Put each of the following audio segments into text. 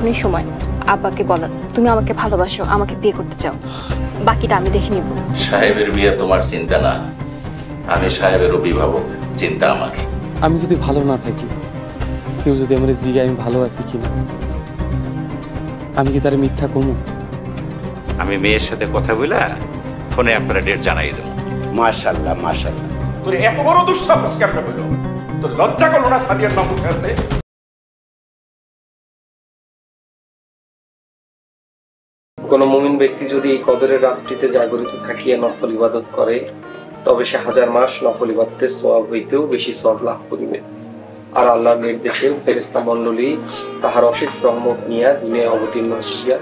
এখনই সময় আব্বাকে বলার তুমি আমাকে ভালোবাসো, আমাকে বিয়ে করতে চাও, বাকিটা আমি দেখে নিব। সাহেবের বিয়ে তোমার চিন্তা না, আমি সাহেবের অভিভাবক, চিন্তা আমার। আমি যদি ভালো না থাকি, কেউ যদি আমার জিজ্ঞাসা আমি ভালো আছি কিনা, আমি কি তার মিথ্যা কমু? আমি মেয়ের সাথে কথা বলে ফোনে আপনারা ডেট জানাই দেব। মাশাআল্লাহ মাশাআল্লাহ। তোর এত বড় দুঃসাহস কেমনে হলো? তোর লজ্জা করলো না সাদিয়ার নাম উঠে আসতে? কোন মুমিন ব্যক্তি যদি এই কদরের রাতটিতে জাগরিত থাকিয়া নফল ইবাদত করে, তবে সে 1000 মাস নফল ইবাদতের সওয়াব হইতেও বেশি সওয়াব লাভ করিবে। আর আল্লাহর নির্দেশে ফেরেশতা মণ্ডলী তাহার অশেষ রহমত নিয়ে দুনিয়ায় অবতীর্ণ হইয়া।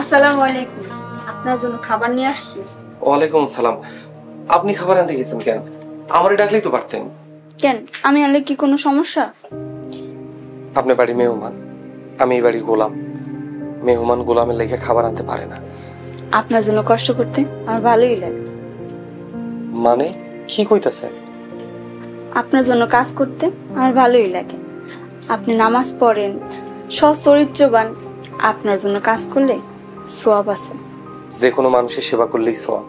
আসসালামু আলাইকুম, আপনার জন্য খাবার নিয়ে আসছি। ওয়ালাইকুম আসসালাম। আপনি খাবার আনতে গেছেন কেন? আমারে ডাকলেই তো পারতেন। কেন, আমি আনলে কি কোনো সমস্যা? আপনি বাড়ি মেহমান, আমি এই বাড়ি গোলাম। মেহমান গোলামের লেগে খাবার আনতে পারে না। আপনার জন্য কষ্ট করতে আমার ভালোই লাগে। মানে কি কইতাছেন? আপনার জন্য কাজ করতে আমার ভালোই লাগে। আপনি নামাজ পড়েন, সৎ চরিত্রবান, আপনার জন্য কাজ করলে সওয়াব আছে। যে কোনো মানুষের সেবা করলেই সওয়াব।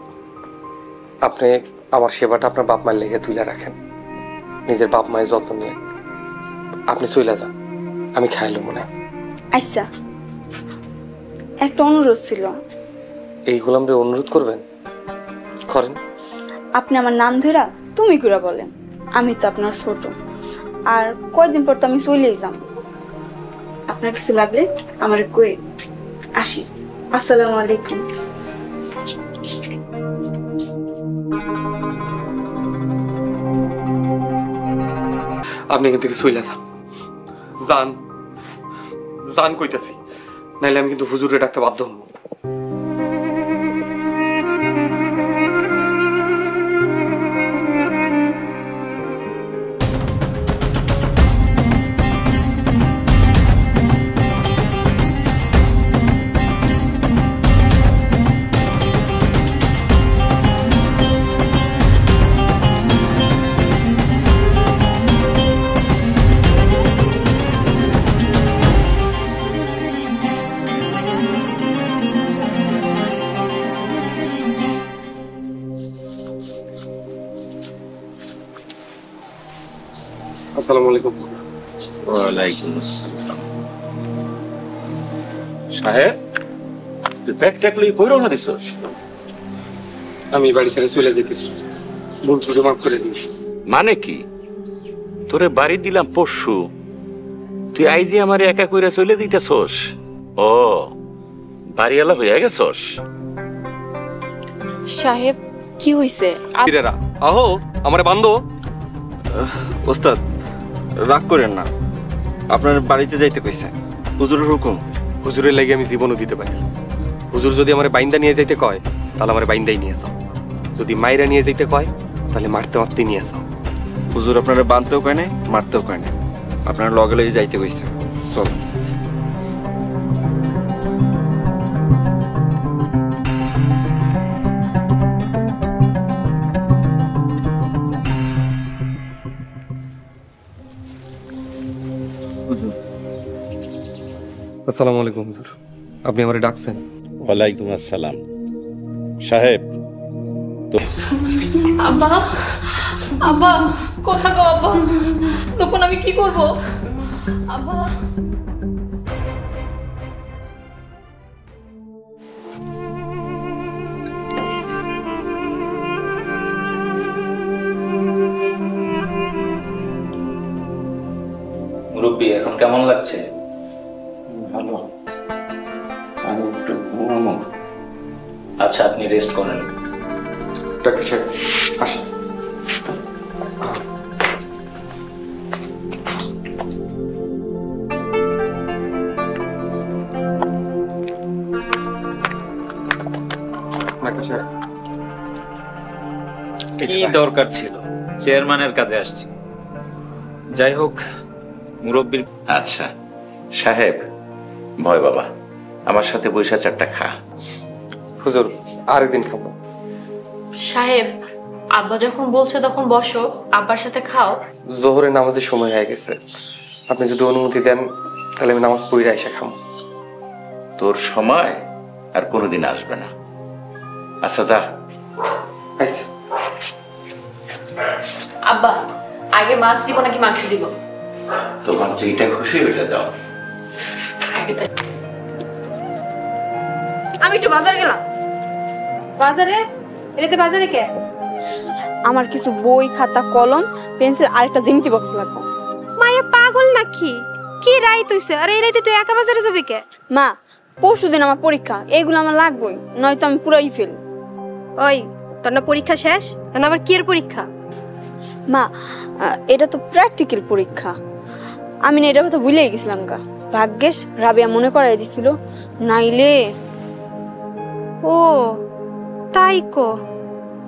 আপনি আমার সেবাটা আপনার বাপ মায়ের লেগে তুলে রাখেন, নিজের বাপ মায়ের যত্ন নিয়ে। আপনি চলে যান, আমি খাইলো মনে। আচ্ছা, একটা অনুরোধ ছিল। এই গোলামরে অনুরোধ করবেন? করেন। আপনি আমার নাম ধরা তুমি করে বলেন, আমি তো আপনার ছোট, আর কয়দিন পর তো আমি চলেই যাব। আপনার কিছু লাগলে আমার কই আসি। আসসালামু আলাইকুম। আপনি এখান থেকে চলে যান, যান যান কইতাছি, নাইলে আমি কিন্তু হুজুরে ডাকতে বাধ্য হব। আসসালামু আলাইকুম। ওয়ালাইকুম আসসালাম। সাহেব, তুই ব্যাগ ট্যাগ লই কই রওনা দিছস? আমি বাড়ি ছেড়ে চলে যেতেছি, ভুল ত্রুটি মাফ করে দিস। মানে কি? তোরে বাড়ি দিলাম পরশু, তুই আইজি আমারে একা কইরা চলে দিতেছস? ও, বাড়িওয়ালা হইয়া গেছস? সাহেব কি হইছে? বীরেরা আহো, আমারে বান্ধো। ওস্তাদ রাগ করেন না, আপনার বাড়িতে যাইতে কইছে, হুজুরের হুকুম। হুজুরের লাগে আমি জীবনও দিতে পারি। হুজুর যদি আমার বাইন্দা নিয়ে যাইতে কয়, তাহলে আমার বাইন্দাই নিয়ে যাও। যদি মাইরা নিয়ে যাইতে কয়, তাহলে মারতে মারতে নিয়ে যাও। হুজুর আপনারা বাঁধতেও কয় নাই, মারতেও কয় নাই, আপনার লগে লগে যাইতে কইছে। চল। আসসালামু আলাইকুম হুজুর, আপনি আমারে ডাকছেন? ওয়ালাইকুম আসসালাম। সাহেব, আব্বা, আব্বা কথা কও আব্বা, তখন আমি কি করব? আব্বা মুরব্বী, এখন কেমন লাগছে? ভালো, আমি একটু ঘুমাবো। আচ্ছা, আপনি রেস্ট করেন। ডাক্তার সাহেব আসেন। ডাক্তার সাহেব, কি দরকার ছিল? চেয়ারম্যানের কাজে আসছি। যাই হোক, মুরব্বীর। আচ্ছা সাহেব, ভয় বাবা, আমার সাথে বৈশা চারটা খা। হুজুর আরেকদিন খাবো। সাহেব, আব্বা যখন বলছে তখন বসো, আব্বার সাথে খাও। জোহরের নামাজের সময় হয়ে গেছে, আপনি যদি অনুমতি দেন তাহলে আমি নামাজ পড়ে এসে খাবো। তোর সময় আর কোনোদিন আসবে না। আচ্ছা যা। আচ্ছা আব্বা আগে মাছ দিব নাকি মাংস দিব? তোমার যেটা খুশি ওইটা দাও। আমি একটু বাজার গেলাম। বাজারে? এটাতে বাজারে কে? আমার কিছু বই, খাতা, কলম, পেন্সিল আর একটা জ্যামিতি বক্স লাগবে। মায়া পাগল নাকি? কি রাইত হইছে? আরে এই রাইতে তুই একা বাজারে যাবি কে? মা, পরশুদিন আমার পরীক্ষা, এইগুলো আমার লাগবেই, নয়তো আমি পুরাই ফেল। ওই তোর না পরীক্ষা শেষ? এখন আবার কি এর পরীক্ষা? মা, এটা তো প্র্যাকটিক্যাল পরীক্ষা। আমি না এটার কথা ভুলেই গেছিলাম গা। ভাগ্যেশ রাবিয়া মনে করাই দিছিল, নাইলে। ও তাই কো,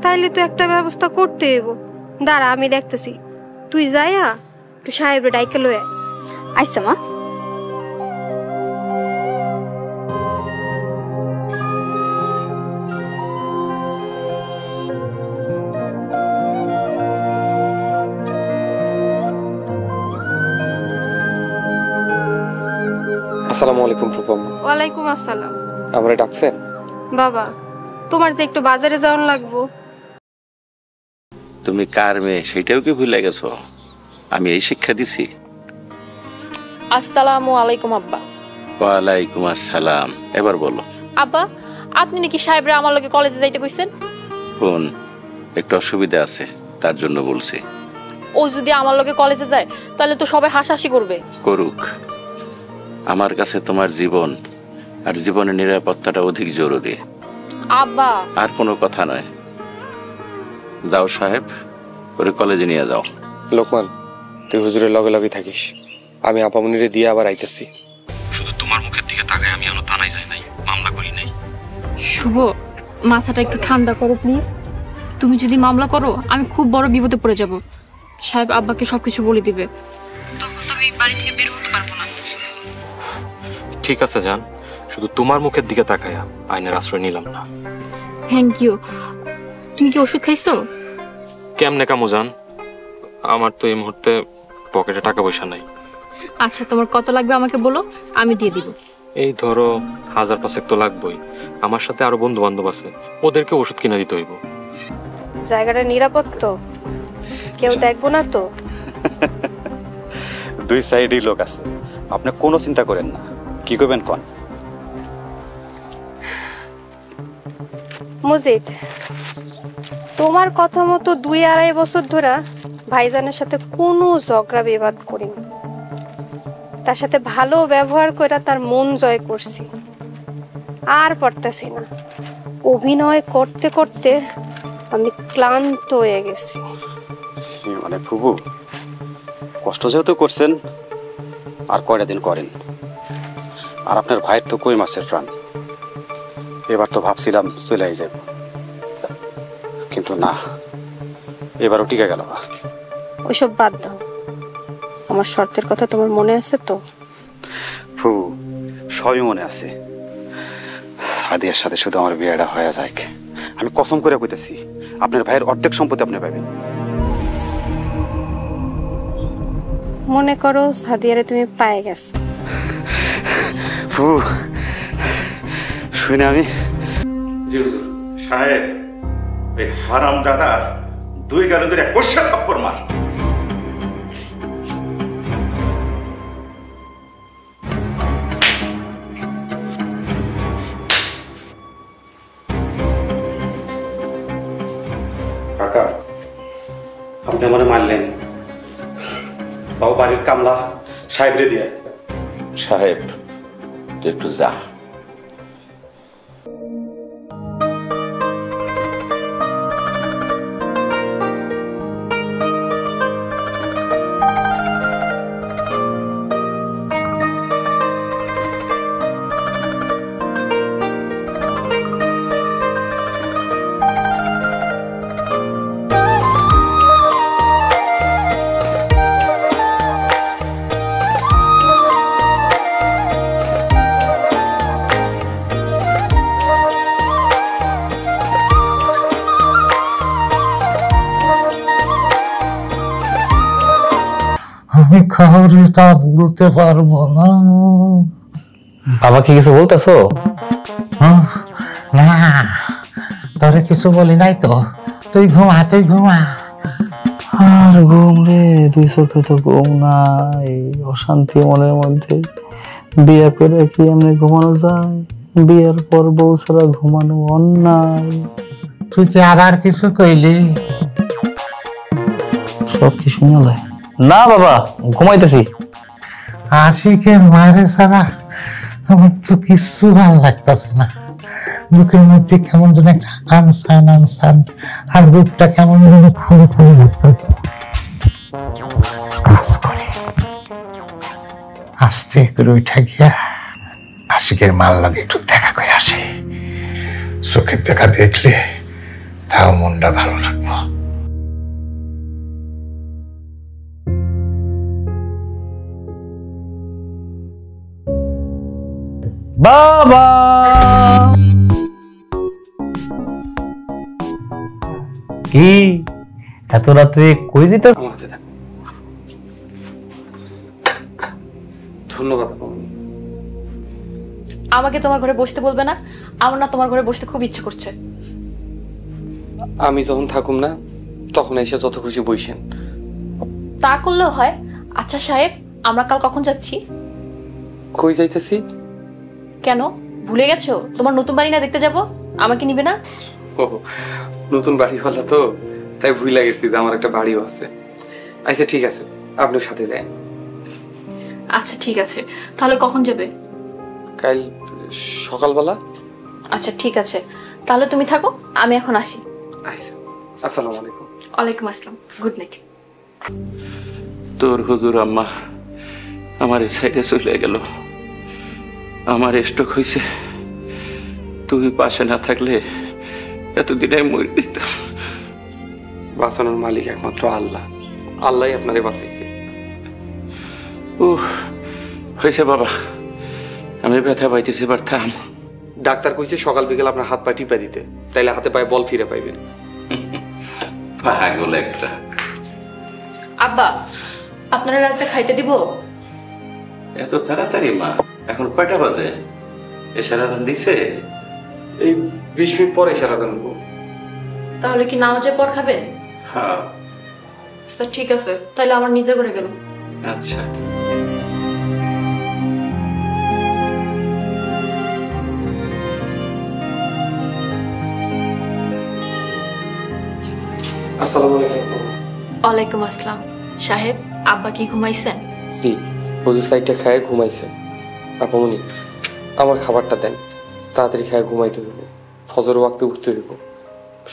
তাইলে তো একটা ব্যবস্থা করতে হইব। দাঁড়া আমি দেখতেছি, তুই যাইয়া একটু সাহেবের ডাইকে লয়ে। আচ্ছা মা। আসসালামু আলাইকুম ফুপা। ওয়ালাইকুম আসসালাম। আমারে ডাকছেন? বাবা তোমার যে একটু বাজারে যাওয়ার লাগবো। তুমি কার মেয়ে সেটাও কি ভুলে গেছো? আমি এই শিক্ষা দিছি? আসসালামু আলাইকুম আব্বা। ওয়ালাইকুম আসসালাম। এবার বলো। আব্বা আপনি নাকি সাহেবরা আমার লগে কলেজে যাইতে কইছেন? কোন একটু অসুবিধা আছে তার জন্য বলছি। ও যদি আমার লগে কলেজে যায় তাহলে তো সবাই হাসাহাসি করবে। করুক, আমার কাছে তোমার জীবন আর জীবনের নিরাপত্তাটা অধিক জরুরি। আব্বা আর কোনো কথা নয়। যাও সাহেব, ওরে কলেজে নিয়ে যাও। লোকমান, তুই হুজুরের লগে লগে থাকিস, আমি আপামনিরে দিয়ে আবার আইতেছি। শুধু তোমার মুখের দিকে তাকায় আমি এখনো থানায় যাই নাই, মামলা করি নাই। শুভ, মাথাটা একটু ঠান্ডা করো প্লিজ। তুমি যদি মামলা করো আমি খুব বড় বিপদে পড়ে যাব। সাহেব আব্বাকে সবকিছু বলে দিবে, তখন তো আমি বাড়ি থেকে বের হতে পারবো না। ঠিক আছে জান, শুধু তোমার মুখের দিকে তাকায়া আইনের আশ্রয় নিলাম না। Thank you. তুমি কি ওষুধ খাইছো? কেমনে কামো জান, আমার তো এই মুহূর্তে পকেটে টাকা পয়সা নাই। আচ্ছা তোমার কত লাগবে আমাকে বলো, আমি দিয়ে দিব। এই ধরো 1000-500 তো লাগবেই। আমার সাথে আরো বন্ধু বান্ধব আছে, ওদেরকে ওষুধ কিনে দিতে হইব। জায়গাটা নিরাপদ তো? কেউ দেখবো না তো? দুই সাইডেই লোক আছে, আপনি কোনো চিন্তা করেন না। কি করবেন কোন? মুজিদ, তোমার কথা মতো 2-2.5 বছর ধরে ভাইজানের সাথে কোনো ঝগড়া বিবাদ করিনি। তার সাথে ভালো ব্যবহার করে তার মন জয় করছি। আর পারতেছি না, অভিনয় করতে করতে আমি ক্লান্ত হয়ে গেছি। মানে ফুবু, কষ্ট যেহেতু করছেন আর কয়টা দিন করেন। আর আপনার ভাইয়ের তো কই মাছের প্রাণ। এবার তো ভাবছিলাম চলে যাব, কিন্তু না, এবারও টিকে গেল। ওইসব বাদ দাও, আমার শর্তের কথা তোমার মনে আছে তো? ফুবু, সবই মনে আছে। সাদিয়ার সাথে শুধু আমার বিয়েটা হয়ে যায়। আমি কসম করে কইতেছি, আপনার ভাইয়ের অর্ধেক সম্পত্তি আপনি পাবেন। মনে করো সাদিয়ারে তুমি পায়ে গেছো। ফুবু, শুনে আমি সাহেব, এই হারাম দাদার 2 গালে ধরে কষা থাপ্পড় মার। কাকা, আপনি আমার মারলেন, বাবু বাড়ির কামলা সাহেবরে দিয়ে। সাহেব তুই একটু যা। আমি কাউরে তা বলতে পারবো না। বাবা কি কিছু বলতেছো? না, তোরে কিছু বলি নাই তো। তুই ঘুমা, তুই ঘুমা। আর ঘুম রে, দুই চোখে তো ঘুম নাই, অশান্তি মনের মধ্যে। বিয়ে করে কি এমনি ঘুমানো যায়? বিয়ের পর বউ ছাড়া ঘুমানো অন্যায়। তুই কি আবার কিছু কইলি? সব কি শুনলে? না বাবা, ঘুমাইতেছি। আশিকের মারে ছাড়া আমার তো কিছু ভালো লাগতেছে না। বুকের মধ্যে কেমন যেন একটা আনসান আনসান, আর বুকটা কেমন যেন খালি খালি লাগতেছে। কাজ করে আস্তে করে উঠা গিয়া আশিকের মার লাগে একটু দেখা করে আসে। চোখের দেখা দেখলে তাও মনটা ভালো লাগবে। বাবা কি এত রাত্রে কই যেতে? ধন্যবাদ। আমাকে তোমার ঘরে বসতে বলবে না? আমার না তোমার ঘরে বসতে খুব ইচ্ছে করছে। আমি যখন থাকুম না তখন এসে যত খুশি বইসেন। তা করলেও হয়। আচ্ছা সাহেব, আমরা কাল কখন যাচ্ছি? কই যাইতেছি? কেন ভুলে গেছো? তোমার নতুন বাড়ি না দেখতে যাব? আমাকে নিবে না? ও, নতুন বাড়ি হলো তো, তাই ভুলে গেছি যে আমার একটা বাড়িও আছে। আচ্ছা ঠিক আছে, আপনার সাথে যাই। আচ্ছা ঠিক আছে, তাহলে কখন যাবে? কাল সকালবেলা। আচ্ছা ঠিক আছে, তাহলে তুমি থাকো, আমি এখন আসি। আচ্ছা, আসসালামু আলাইকুম। ওয়ালাইকুম আসসালাম, গুড নাইট। তোর হুজুর আম্মা আমার সাইডে চলে গেল। আমার স্ট্রোক হয়েছে, তুই পাশে না থাকলে এতদিনে মরে দিতাম। বাঁচানোর মালিক একমাত্র আল্লাহ, আল্লাহই আপনারে বাঁচাইছে। হয়েছে বাবা, আমি ব্যথা পাইতেছি, এবার থাম। ডাক্তার কইছে সকাল বিকেল আপনার হাত পা টিপা দিতে, তাইলে হাতে পায়ে বল ফিরে পাইবেন। পাগল একটা। আব্বা, আপনারা রাতে খাইতে দিব? এত তাড়াতাড়ি মা? এখন কয়টা বাজে? এশারা দান দিছে? এই 20 মিনিট পরে এশারা দান দেব। তাহলে কি নামাজের পর খাবেন? হ্যাঁ। স্যার ঠিক আছে, তাহলে আমার নিজের ঘরে গেল। আচ্ছা। আসসালামু আলাইকুম। ওয়ালাইকুম আসসালাম। সাহেব, আব্বা কি ঘুমাইছেন? জি, হুজুর সাইডটা খায় ঘুমাইছে। আপামনি, আমার খাবারটা দেন, তাড়াতাড়ি খায় ঘুমাইতে হইব। ফজর ওয়াক্তে উঠতে হইব,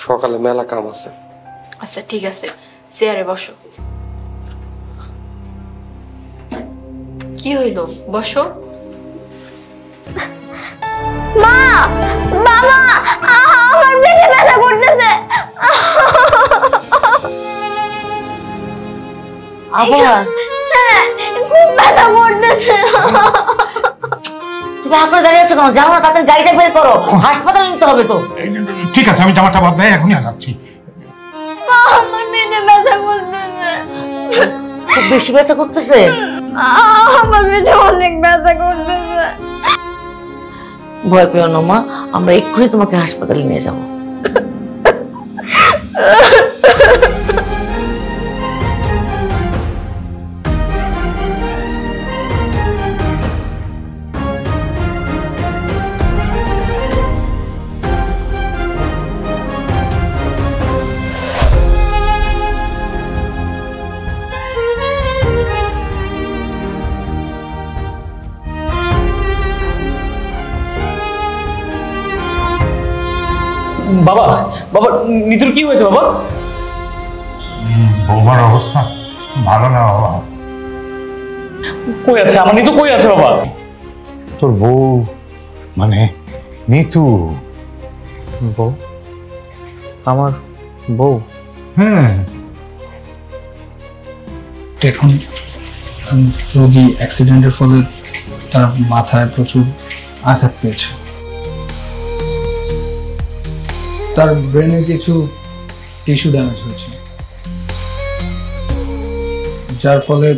সকালে মেলা কাম আছে। আচ্ছা ঠিক আছে, চেয়ারে বসো। কি হইল, বসো। মা, বাবা, আমার পেটে ব্যথা করতেছে। আবার খুব ব্যথা করতেছে। তুমি আঁকড়ে দাঁড়িয়ে আছো কেন? যাও না, তাড়াতাড়ি গাড়িটা বের করো, হাসপাতালে নিতে হবে তো। ঠিক আছে, আমি জামাটা বদলাই এখনই যাচ্ছি। আমার পেটে ব্যথা করতেছে। খুব বেশি ব্যথা করতেছে? আমার পেটে অনেক ব্যথা করতেছে। ভয় পেও না মা, আমরা এক্ষুনি তোমাকে হাসপাতালে নিয়ে যাবো। বাবা, বাবা নিতুর কি হয়েছে বাবা? বৌমার অবস্থা ভালো না বাবা। কই আছে আমার নিতু? কই আছে বাবা? তোর বউ মানে নিতু। বউ? আমার বউ? হ্যাঁ। এখন রোগী অ্যাক্সিডেন্টের ফলে তার মাথায় প্রচুর আঘাত পেয়েছে। তার ব্রেনে কিছু টিস্যু ড্যামেজ হয়েছে, যার ফলে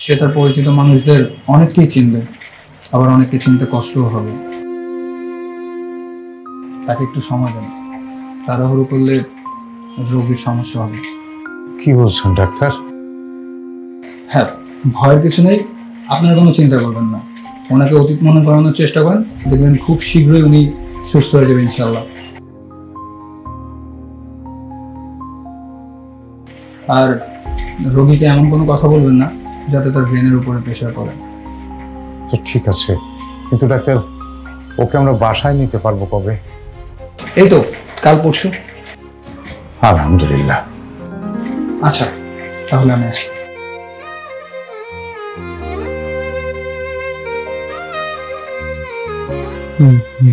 সে তার পরিচিত মানুষদের অনেককেই চিনবে, আবার অনেককে চিনতে কষ্টও হবে। তাকে একটু সময় দেন, তাড়াহুড়ো করলে রোগীর সমস্যা হবে। কি বলছেন ডাক্তার? হ্যাঁ, ভয়ের কিছু নেই, আপনারা কোনো চিন্তা করবেন না। ওনাকে অতীত মনে করানোর চেষ্টা করেন, দেখবেন খুব শীঘ্রই উনি সুস্থ হয়ে যাবে ইনশাল্লাহ। আর রোগীকে এমন কোনো কথা বলবেন না যাতে তার ব্রেনের উপরে প্রেশার পড়ে। তো ঠিক আছে, কিন্তু ডাক্তার ওকে আমরা বাসায় নিতে পারবো কবে? এই তো কাল পরশু। আলহামদুলিল্লাহ। আচ্ছা, তাহলে আমি আসি।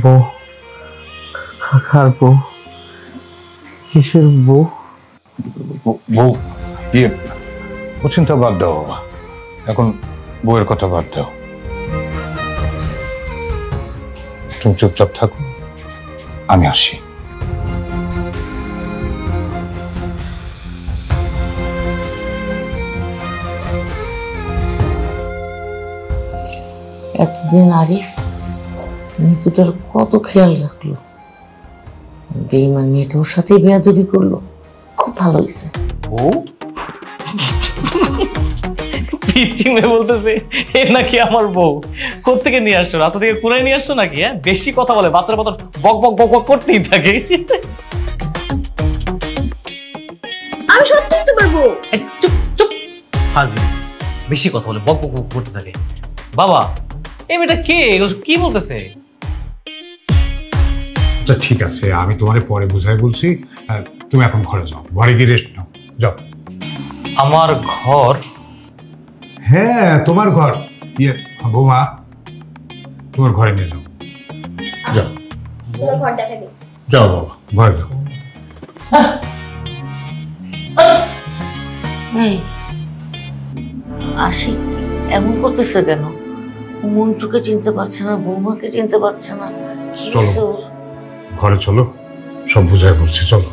বউ? কার বউ? কিসের বউ? বউ? ইয়ে, ও চিন্তা বাদ দাও বাবা, এখন বউয়ের কথা বাদ দাও। তুমি চুপচাপ থাকো, আমি আসি। এতদিন আরিফ মৃত্যুটার কত খেয়াল রাখলো, বেঈমান মেয়েটা ওর সাথে বেয়াদবি করলো, খুব ভালো হয়েছে। ও পিচ্ছি মেয়ে বলতেছে এ নাকি আমার বউ। কোত্থেকে নিয়ে আসছো? রাস্তা থেকে কুড়াই নিয়ে আসছো নাকি? হ্যাঁ, বেশি কথা বলে, বাচ্চার মতো বক বক বক বক করতেই থাকে। আমি সত্যিই তোমার বউ। চুপ চুপ হাজি, বেশি কথা বলে বক বক বক করতে থাকে। বাবা, এই মেয়েটা কে? কি বলতেছে? আচ্ছা ঠিক আছে, আমি তোমারে পরে বুঝাই বলছি। তুমি এখন ঘরে যাও, ঘরে গিয়ে রেস্ট নাও, যাও। আমার ঘর? হ্যাঁ, তোমার ঘর। ইয়ে বৌমা, তোমার ঘরে নিয়ে যাও, যাও ঘর দেখা দিই। যাও বাবা, ঘরে যাও। আশিক এমন করতেছে কেন? মন্টুকে চিনতে পারছে না, বৌমাকে চিনতে পারছে না, কি হয়েছে ওর? ঘরে চলো, সব বুঝাই বলছি, চলো।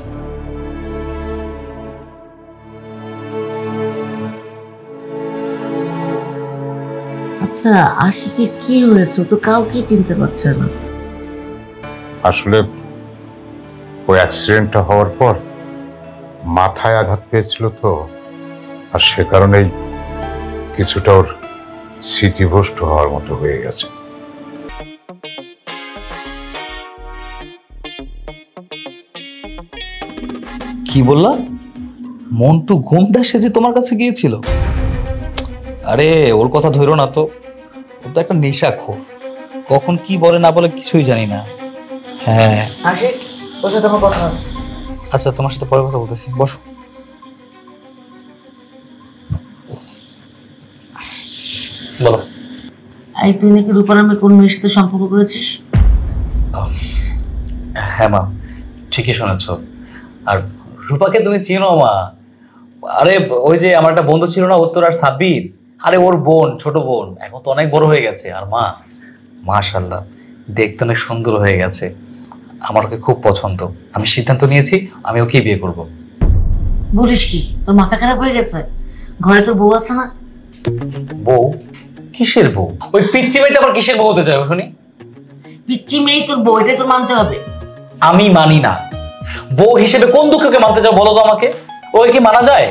আচ্ছা, আশিকের কি হয়েছে? ও তো কাউকে চিনতে পারছে না। আসলে ওই অ্যাক্সিডেন্টটা হওয়ার পর মাথায় আঘাত পেয়েছিল তো, আর সে কারণেই কিছুটা ওর স্মৃতিভ্রষ্ট হওয়ার মতো হয়ে গেছে। কি বললা? মন্টু গুন্ডা সেজে তোমার কাছে গিয়েছিল? আরে ওর কথা ধরো না তো, ও তো একটা নেশাখোর, কখন কি বলে না বলে কিছুই জানি না। হ্যাঁ আশিক, তোর সাথে আমার কথা আছে। আচ্ছা, তোমার সাথে পরে কথা বলতেছি, বসো। বলো। এই তুই নাকি রূপা নামের কোন মেয়ের সাথে সম্পর্ক করেছিস? হ্যাঁ মা, ঠিকই শুনেছ। আর রূপাকে তুমি চিনো মা? আরে ওই যে আমার একটা বন্ধু ছিল না, উত্তর আর সাব্বির, আরে ওর বোন, ছোট বোন, এখন তো অনেক বড় হয়ে গেছে। আর মা, মাশাআল্লাহ, দেখতে অনেক সুন্দর হয়ে গেছে। আমার ওকে খুব পছন্দ। আমি সিদ্ধান্ত নিয়েছি আমি ওকেই বিয়ে করব। বলিস কি? তোর মাথা খারাপ হয়ে গেছে? ঘরে তোর বউ আছে না? বউ? কিসের বউ? ওই পিচ্চি মেয়েটা আবার কিসের বউ হতে চায় শুনি? পিচ্চি মেয়ে তোর বউ, এটাই তোর মানতে হবে। আমি মানি না। বউ হিসেবে কোন দুঃখকে মানতে চাও বলো তো আমাকে? ওই কি মানা যায়?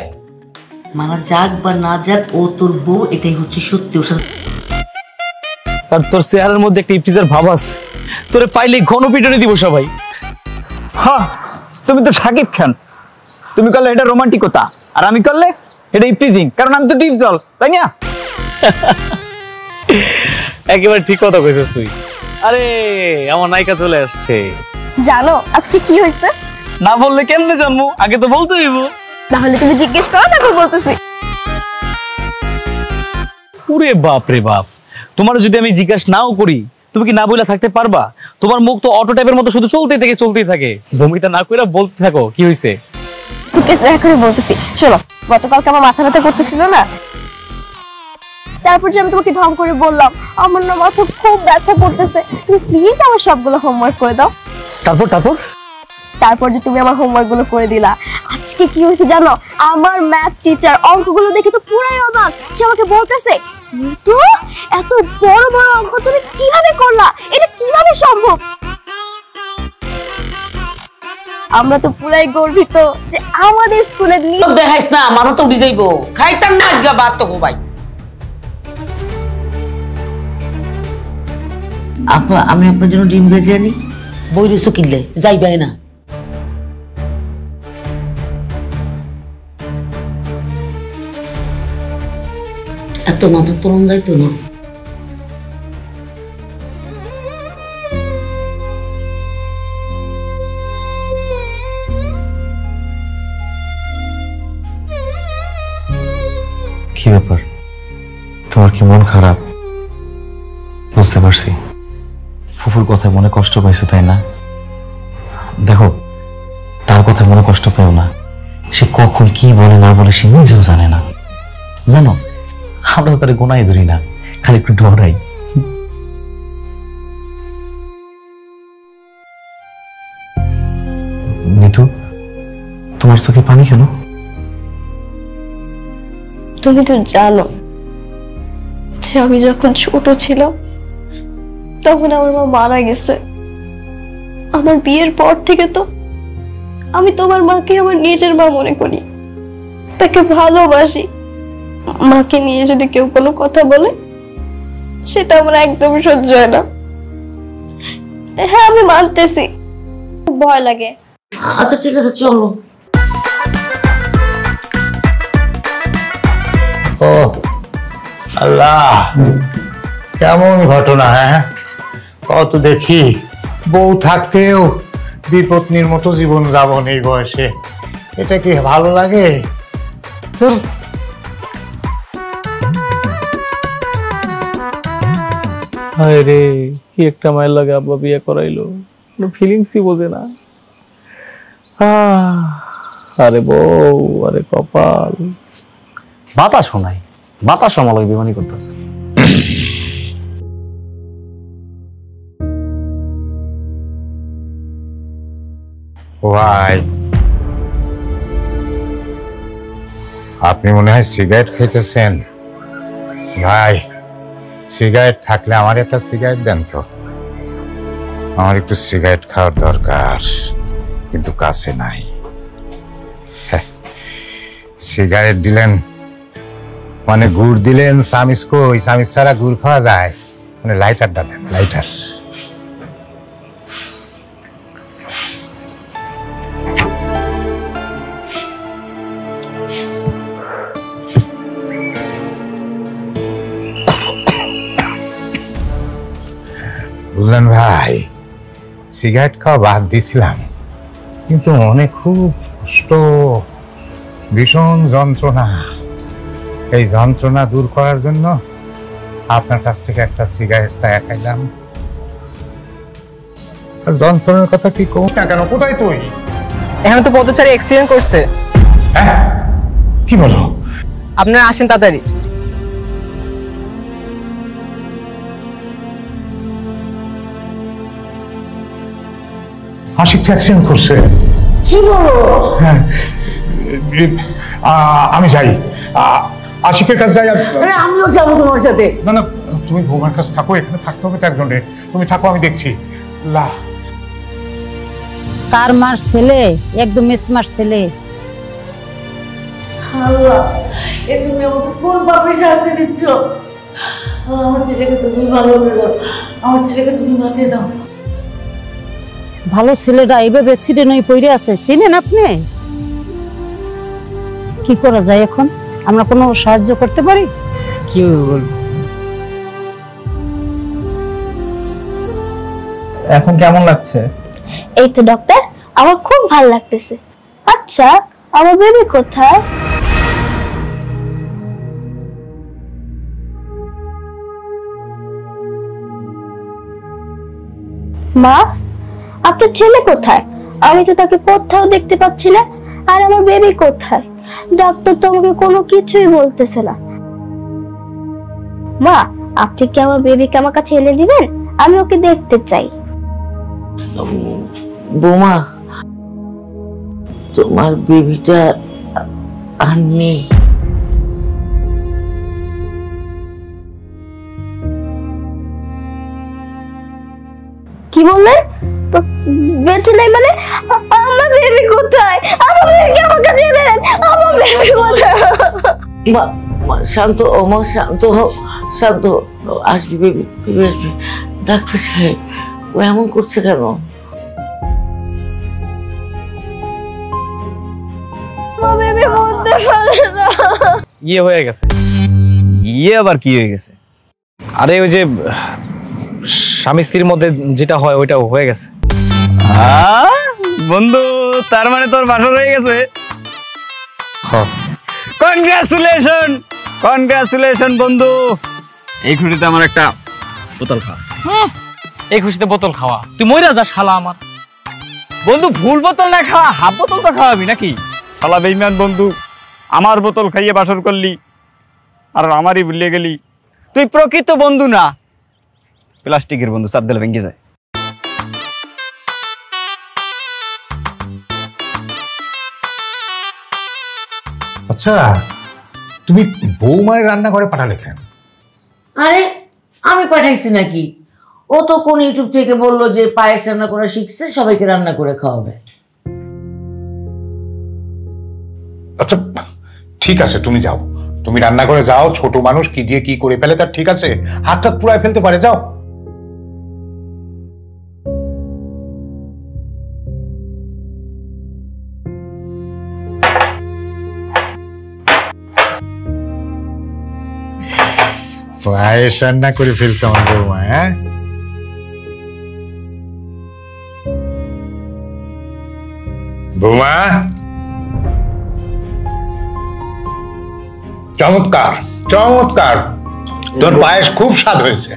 মানা যাক বা না যাক, ও তোর বউ, এটাই হচ্ছে সত্যি। ওর সাথে আর তোর চেহারার মধ্যে একটা ইপটিজার ভাব আছে, তোরে পাইলেই ঘনপিটনে দিব সবাই। হ্যাঁ, তুমি তো শাকিব খান, তুমি করলে এটা রোমান্টিকতা, আর আমি করলে এটা ইপটিজিং, কারণ আমি তো ডিপ জল, তাই না? একেবারে ঠিক কথা কইছিস তুই। আরে আমার নায়িকা চলে আসছে। জানো আজকে কি হয়েছে? না বললে কেমনে জানবো? আগে তো বলতে হইব। তাহলে তুমি জিজ্ঞেস করো, তারপর বলতেছি। ওরে বাপ রে বাপ, তোমার যদি আমি জিজ্ঞাসা নাও করি, তুমি কি না বইলা থাকতে পারবা? তোমার মুখ তো অটো টাইপের মতো শুধু চলতেই থাকে। ভূমিকা না কইরা বলতে থাকো কি হইছে। ঠিক আছে, এখনই বলতেছি। শোনো, গতকালকে আমার মাথা ব্যথা করতেছিল না, তারপর যে আমি তোমাকে ঢং করে বললাম আমার না মাথা খুব ব্যথা করতেছে, তুমি প্লিজ আমার সবগুলো হোমওয়ার্ক করে দাও। তারপর তারপর যে তুমি আমার হোমওয়ার্ক গুলো করে দিলা। আজকে কি হয়েছে জানো, আমার ম্যাথ টিচার অঙ্কগুলো দেখে তো পুরাই অবাক। সে আমাকে বলতেছে, তো এত বড় বড় অঙ্ক তুমি কিভাবে করলা, এটা কিভাবে সম্ভব? আমরা তো পুরাই গর্বিত যে আমাদের স্কুলের দেখাইস না, মাথা তো উঠে যাইবো। খাইতাম না আজকে ভাত তো ভাই। আপা, আমি আপনার জন্য ডিম ভেজে আনি। বই রেসো কিনলে যাইবে না। এত মাথা তরুণ যাইতো না। কি ব্যাপার, তোমার কি মন খারাপ? বুঝতে পারছি, ফুফুর কথায় মনে কষ্ট পাইছো তাই না? দেখো, তার কথায় মনে কষ্ট পেও না। সে কখন কি বলে না বলে সে নিজেও জানে না। জানো, আমরা তো তার গোনায় ধরি না, খালি একটু ডরাই। নিতু, তোমার চোখে পানি কেন? তুমি তো জানো যে আমি যখন ছোট ছিলাম তখন আমার মা মারা গেছে। আমার বিয়ের পর থেকে তো আমি তোমার মাকে আমার নিজের মা মনে করি, তাকে ভালোবাসি। মাকে নিয়ে যদি কেউ কোনো কথা বলে সেটা আমার একদম সহ্য হয় না। হ্যাঁ, আমি মানতেছি ভয় লাগে। আচ্ছা ঠিক আছে, চলো। ও আল্লাহ, কেমন ঘটনা! হ্যাঁ, কত দেখি বউ থাকতেও বিপত্নির মতো জীবন যাপন এই বয়সে। এটা কি ভালো লাগে? হায় রে, কি একটা মায়ের লাগে আব্বা বিয়ে করাইলো, ফিলিংসই বোঝে না। আরে বউ, আরে কপাল। বাতাস শোনাই, বাতাস আমাকে বিমানি করতেছে। ভাই, আপনি মনে হয় সিগারেট খাইতেছেন। ভাই, সিগারেট থাকলে আমার একটা সিগারেট দেন তো। আমার একটু সিগারেট খাওয়ার দরকার, কিন্তু কাছে নাই। সিগারেট দিলেন মানে গুড় দিলেন, সামিস কই? সামিস ছাড়া গুড় খাওয়া যায়? মানে লাইটারটা দেন, লাইটার। বুঝলেন ভাই, সিগারেট খাওয়া বাদ দিছিলাম, কিন্তু মনে খুব কষ্ট, ভীষণ যন্ত্রণা। এই যন্ত্রণা দূর করার জন্য আপনার কাছ থেকে একটা সিগারেট চায়া খাইলাম। আর যন্ত্রণার কথা কি কম না কেন? কোথায় তুই? এখানে তো পথচারী অ্যাক্সিডেন্ট করছে। হ্যাঁ, কি বলো? আপনারা আসেন তাড়াতাড়ি। আশিক অ্যাক্সিডেন্ট করছে? কি বলো? হ্যাঁ, আমি যাই, আশিকের কাছে যাই। আমিও যাবো তোমার সাথে। না না, তুমি বৌমার কাছে থাকো, এখানে থাকতে হবে তো একজনের। তুমি থাকো, আমি দেখছি। কার মার ছেলে, একদম স্মার্ট ছেলে। আল্লাহ, এ তুমি আমাকে কোন পাপে শাস্তি দিচ্ছ? আমার ছেলেকে তুমি ভালো করে দাও, আমার ছেলেকে তুমি বাঁচিয়ে দাও। ভালো ছেলেটা এইভাবে অ্যাক্সিডেন্ট হয়ে পড়ে আছে, চিনেন আপনি? কি করা যায় এখন? আমরা কোনো সাহায্য করতে পারি? কি বল, এখন কেমন লাগছে? এই তো ডক্টর, আমার খুব ভালো লাগতেছে। আচ্ছা, আমার বেবি কোথায়? মা, আপনার ছেলে কোথায়? আমি তো তাকে কোথাও দেখতে পাচ্ছি না। আর আমার বেবি কোথায়? ডাক্তার তো আমাকে কোনো কিছুই বলতেছে না। মা, আপনি কি আমার বেবিকে আমার কাছে এনে দিবেন? আমি ওকে দেখতে চাই। বৌমা, তোমার বেবিটা আর নেই। কি বললেন? বেঁচে নাই মানে? আমার বেবি কোথায়? আমার বেবি আমার কাছে এনেন। আমার বেবি কোথায়? শান্ত ও মা, শান্ত হও, শান্ত হও। আসবি বেবি, বেবি আসবি। ডাক্তার সাহেব ও এমন করছে কেন? আমার বেবি বলতে পারে না। ইয়ে হয়ে গেছে। ইয়ে আবার কি হয়ে গেছে? আরে ওই যে স্বামী স্ত্রীর মধ্যে যেটা হয় ওইটা হয়ে গেছে। বন্ধু, তার মানে তোর বাসর হয়ে গেছে। কনগ্রাচুলেশন, কনগ্রাচুলেশন বন্ধু। এই খুশিতে আমার একটা বোতল খাওয়া। এই খুশিতে বোতল খাওয়া? তুই মইরা যা শালা আমার বন্ধু। ফুল বোতল না খাওয়া, হাফ বোতল তো খাওয়াবি নাকি? শালা বেঈমান বন্ধু, আমার বোতল খাইয়ে বাসর করলি আর আমারই ভুলিয়ে গেলি। তুই প্রকৃত বন্ধু না, প্লাস্টিকের বন্ধু, চাপ দিলে ভেঙে যায়। আচ্ছা, তুমি বৌমায়ের রান্না করে পাঠালে কেন? আরে আমি পাঠাইছি নাকি? ও তো কোন ইউটিউব থেকে বললো যে পায়েস রান্না করা শিখছে, সবাইকে রান্না করে খাওয়াবে। আচ্ছা ঠিক আছে, তুমি যাও, তুমি রান্না করে যাও। ছোট মানুষ কি দিয়ে কি করে ফেলে তার ঠিক আছে, হাতটা পুরাই ফেলতে পারে, যাও। পায়েস রান্না করে ফেলছে আমার বৌমা। হ্যাঁ, বৌমা চমৎকার, চমৎকার, তোর পায়েস খুব স্বাদ হয়েছে।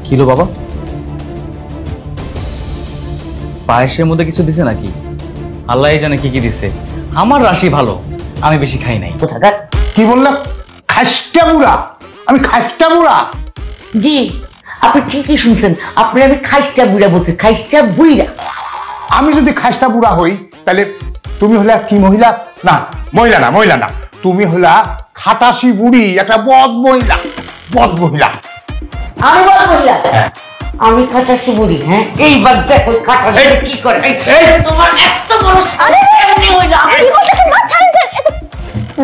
কিলো বাবা, পায়েসের মধ্যে কিছু দিছে নাকি? আল্লাহ জানে কি কি দিছে। আমার রাশি ভালো, আমি বেশি খাই নাই। কি বললাম? খাস্টা বুড়া? আমি খাস্টা বুড়া? জি, আপনি ঠিকই শুনছেন। আপনি আমি খাইস্টা বুড়া বলছি, খাইস্টা বুড়া। আমি যদি খাস্টা বুড়া হই তাহলে তুমি হলে কি মহিলা? না, মহিলা না, মহিলা না, তুমি হলা খাটাসি বুড়ি, একটা বদ মহিলা, বদ মহিলা। আমি বদ মহিলা? আমি খাটাসি বুড়ি? হ্যাঁ, এইবার দেখো খাটাসি কি করে। তোমার এত বড় সারে কেমনে হইলো?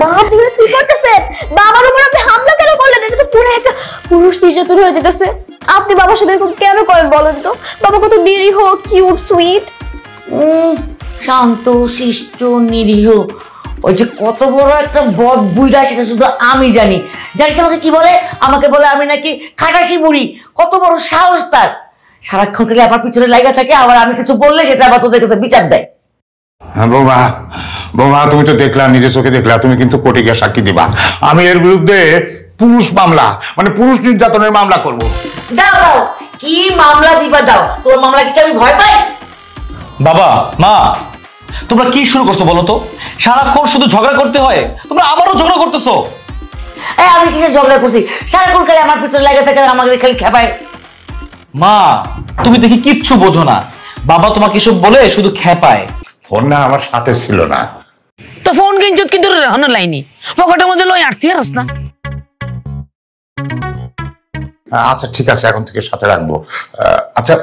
বাপ রে, কি করতেছেন? বাবার উপর আপনি হামলা কেন করলেন? এটা তো পুরো একটা পুরুষ নির্যাতন হয়ে যেতেছে। আপনি বাবার সাথে এরকম কেন করেন বলেন তো? বাবা কত নিরীহ, কিউট, সুইট। শান্ত, শিষ্ট, নিরীহ। ওই যে কত বড় একটা বদ বুইড়া সেটা শুধু আমি জানি। জানিস আমাকে কি বলে? আমাকে বলে আমি নাকি খাটাসি বুড়ি। কত বড় সাহস তার! সারাক্ষণ খেলে আমার পিছনে লাগা থাকে, আবার আমি কিছু বললে সেটা আবার তোদের কাছে বিচার দেয়। হ্যাঁ বৌমা, বৌমা তুমি তো দেখলা, নিজের চোখে দেখলা, তুমি কিন্তু কোর্টে গিয়ে সাক্ষী দিবা। আমি এর বিরুদ্ধে পুরুষ মামলা, মানে পুরুষ নির্যাতনের মামলা করব। দাও দাও, কি মামলা দিবা দাও। তোর মামলা কি আমি ভয় পাই? বাবা, মা, তোমরা কি শুরু করছো বলো তো? সারাক্ষণ শুধু ঝগড়া করতে হয়, তোমরা আবারও ঝগড়া করতেছো। আমি কিসে ঝগড়া করছি? সারাক্ষণ খালি আমার পিছনে লাগা থাকে, আমাকে খালি খেপায়। মা, তুমি দেখি কিচ্ছু বোঝো না। বাবা তোমাকে এসব বলে শুধু খেপায়। ফোন না আমার সাথে ছিল না তো ফোন কিনছত কিন্তু রাহন লাইনি পকেটের মধ্যে লই আটতি আরস না। আচ্ছা ঠিক আছে, এখন থেকে সাথে রাখবো। আচ্ছা,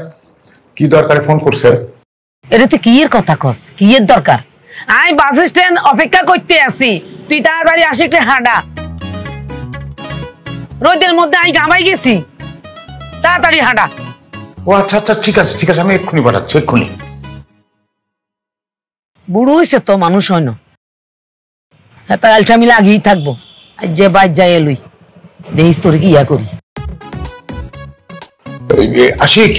কি দরকারে ফোন করছে? এটা তো কি এর কথা কস? কি এর দরকার? আমি বাস স্ট্যান্ড অপেক্ষা করতে আছি, তুই তাড়াতাড়ি আসি, একটু হাঁটা। রোদের মধ্যে আমি গামাই গেছি, তাড়াতাড়ি হাঁটা। ও আচ্ছা আচ্ছা, ঠিক আছে ঠিক আছে, আমি এক্ষুনি পাঠাচ্ছি, এক্ষুনি। বুড়ো হয়েছে তো, মানুষ হয় না। হ্যাঁ, তাই আলটামি লাগিয়েই থাকবো। যে বাইর যাই এলুই দেখিস তোর কি ইয়া করি। আশিক,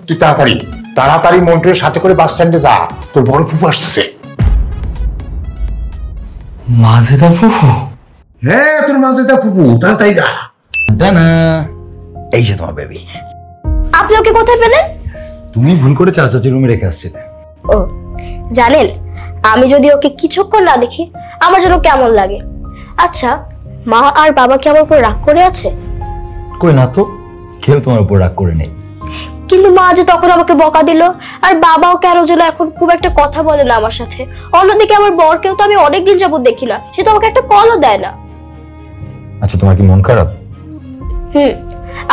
তুই তাড়াতাড়ি তাড়াতাড়ি মন্টুর সাথে করে বাস স্ট্যান্ডে যা, তোর বড় ফুফু আসতেছে। মাজেদা ফুফু? হ্যাঁ, তোর মাজেদা ফুফু, তাড়াতাড়ি যা। না, এই যে তোমার বেবি। আপনি ওকে কোথায় পেলেন? তুমি ভুল করে চাচাচি রুমে রেখে আসছিলে। ও জানেন, আমি যদি ওকে কিছুক্ষণ না দেখি আমার যেন কেমন লাগে। আচ্ছা, মা আর বাবা কি আমার উপর রাগ করে আছে? কই না তো, কেউ তোমার উপর রাগ করে নেই। কিন্তু মা যে তখন আমাকে বকা দিল, আর বাবাও কেন যেন এখন খুব একটা কথা বলে না আমার সাথে। অন্যদিকে আমার বরকেও তো আমি অনেকদিন যাবত দেখি না, সে তো আমাকে একটা কলও দেয় না। আচ্ছা, তোমার কি মন খারাপ?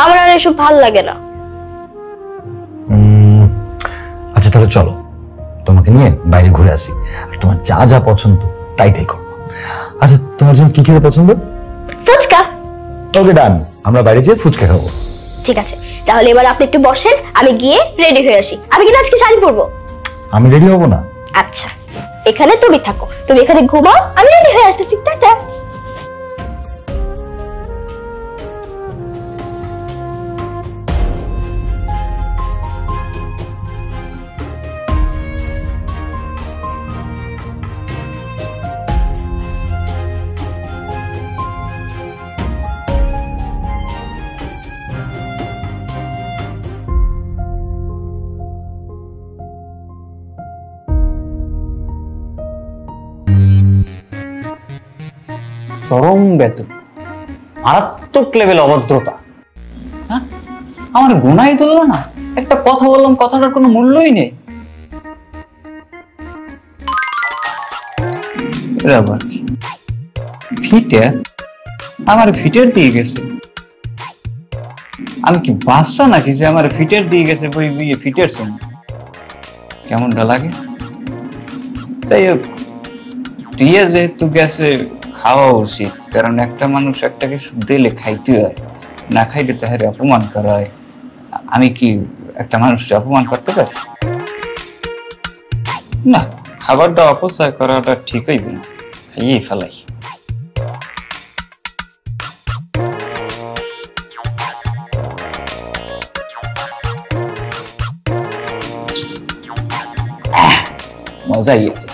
আমার আর এসব ভাল লাগে না। আচ্ছা তাহলে চলো, তোমাকে নিয়ে বাইরে ঘুরে আসি, আর তোমার যা যা পছন্দ তাই তাই করবো। আচ্ছা, তোমার জন্য কি খেতে পছন্দ? ফুচকা। ওকে ডান, আমরা বাইরে যেয়ে ফুচকা খাবো। ঠিক আছে, তাহলে এবার আপনি একটু বসেন, আমি গিয়ে রেডি হয়ে আসি। আমি কিন্তু আজকে শাড়ি পরবো। আমি রেডি হব না? আচ্ছা, এখানে তুমি থাকো, তুমি এখানে ঘুমাও, আমি রেডি হয়ে আসতেছি। টাটা। চরম বেতন, মারাত্মক লেভেল অভদ্রতা। হ্যাঁ, আমার গুনাই তুললো না, একটা কথা বললাম, কথাটার কোনো মূল্যই নেই। ফিটে আমার ফিটের দিয়ে গেছে। আমি কি বাচ্চা নাকি যে আমার ফিটের দিয়ে গেছে? বই বিয়ে ফিটের সঙ্গে কেমনটা লাগে? তাই দিয়ে যেহেতু গেছে, খাওয়া উচিত, কারণ একটা মানুষ একটা কিছু দিলে খাইতে হয়, না খাইলে তাহারে অপমান করা হয়। আমি কি একটা মানুষকে অপমান করতে পারি? না, খাবারটা অপচয় করাটা ঠিক হইবে না, খাইয়েই ফেলাই। মজাই আছে।